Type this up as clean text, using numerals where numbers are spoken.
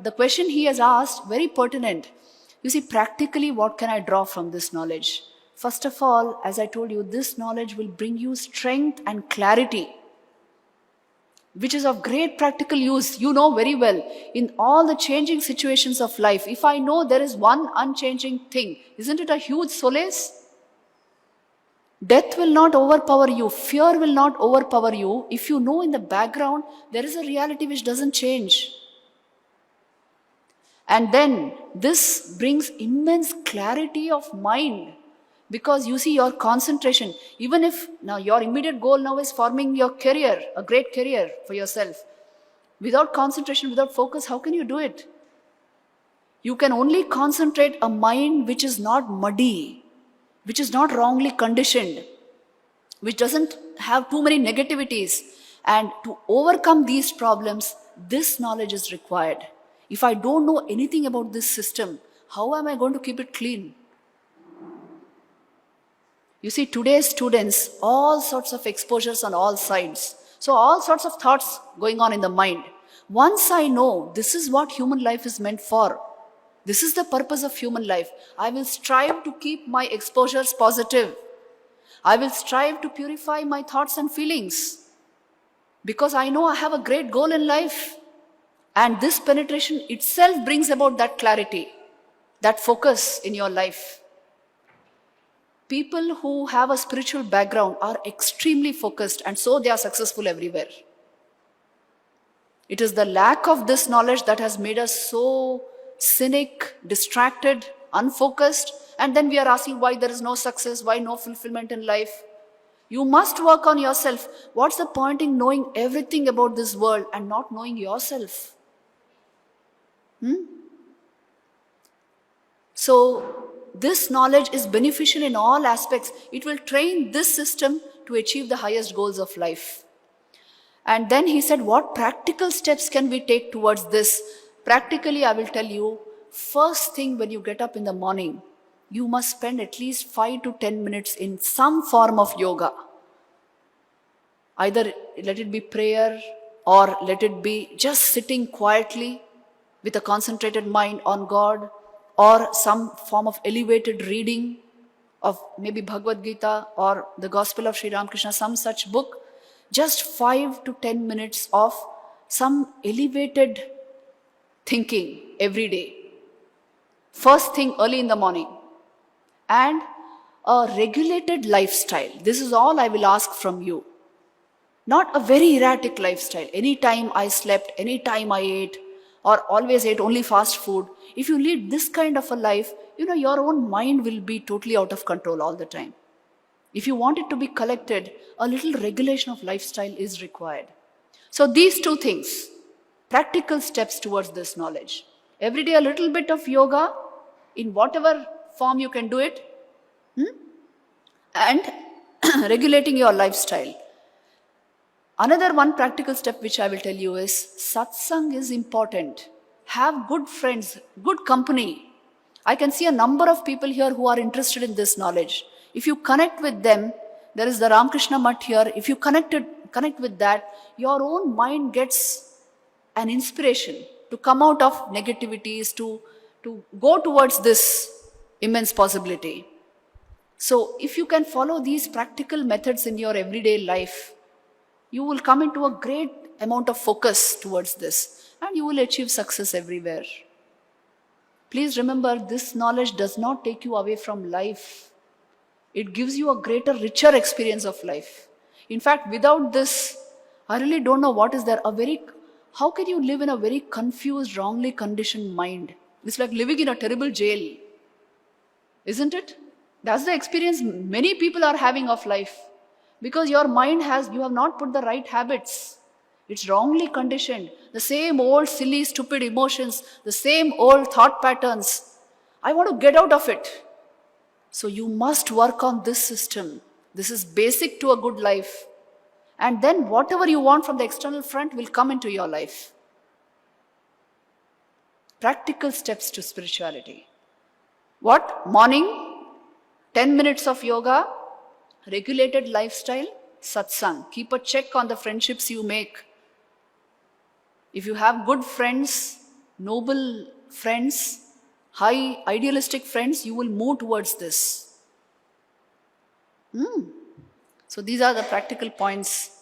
the question he has asked, very pertinent. You see, practically what can I draw from this knowledge? First of all, as I told you, this knowledge will bring you strength and clarity, which is of great practical use. You know very well, in all the changing situations of life, if I know there is one unchanging thing, isn't it a huge solace? Death will not overpower you, fear will not overpower you, if you know in the background there is a reality which doesn't change. And then this brings immense clarity of mind, because you see your concentration, even if now your immediate goal now is forming your career, a great career for yourself. Without concentration, without focus, how can you do it? You can only concentrate a mind which is not muddy, which is not wrongly conditioned, which doesn't have too many negativities. And to overcome these problems, this knowledge is required. If I don't know anything about this system, how am I going to keep it clean? You see, today's students, all sorts of exposures on all sides. So all sorts of thoughts going on in the mind. Once I know this is what human life is meant for, this is the purpose of human life, I will strive to keep my exposures positive. I will strive to purify my thoughts and feelings, because I know I have a great goal in life. And this penetration itself brings about that clarity, that focus in your life. People who have a spiritual background are extremely focused, and so they are successful everywhere. It is the lack of this knowledge that has made us so cynic, distracted, unfocused, and then we are asking why there is no success, why no fulfillment in life. You must work on yourself. What's the point in knowing everything about this world and not knowing yourself? So, this knowledge is beneficial in all aspects. It will train this system to achieve the highest goals of life. And then he said, what practical steps can we take towards this? Practically, I will tell you, first thing when you get up in the morning, you must spend at least 5 to 10 minutes in some form of yoga. Either let it be prayer, or let it be just sitting quietly with a concentrated mind on God, or some form of elevated reading of maybe Bhagavad Gita or the Gospel of Sri Ramakrishna, some such book. Just 5 to 10 minutes of some elevated thinking every day. First thing early in the morning. And a regulated lifestyle. This is all I will ask from you. Not a very erratic lifestyle. Anytime I slept, anytime I ate, or always ate only fast food. If you lead this kind of a life, your own mind will be totally out of control all the time. If you want it to be collected, a little regulation of lifestyle is required. So these two things, practical steps towards this knowledge. Every day a little bit of yoga, in whatever form you can do it, and regulating your lifestyle. Another one practical step which I will tell you is satsang is important. Have good friends, good company. I can see a number of people here who are interested in this knowledge. If you connect with them, there is the Ramakrishna Mutt here. If you connect with that, your own mind gets an inspiration to come out of negativities, to go towards this immense possibility. So if you can follow these practical methods in your everyday life, you will come into a great amount of focus towards this, and you will achieve success everywhere. Please remember, this knowledge does not take you away from life. It gives you a greater, richer experience of life. In fact, without this, I really don't know what is there. How can you live in a very confused, wrongly conditioned mind? It's like living in a terrible jail. Isn't it? That's the experience many people are having of life. Because your mind you have not put the right habits. It's wrongly conditioned. The same old silly, stupid emotions, the same old thought patterns. I want to get out of it. So you must work on this system. This is basic to a good life. And then whatever you want from the external front will come into your life. Practical steps to spirituality. What? Morning, 10 minutes of yoga, regulated lifestyle, satsang. Keep a check on the friendships you make. If you have good friends, noble friends, high idealistic friends, you will move towards this. So these are the practical points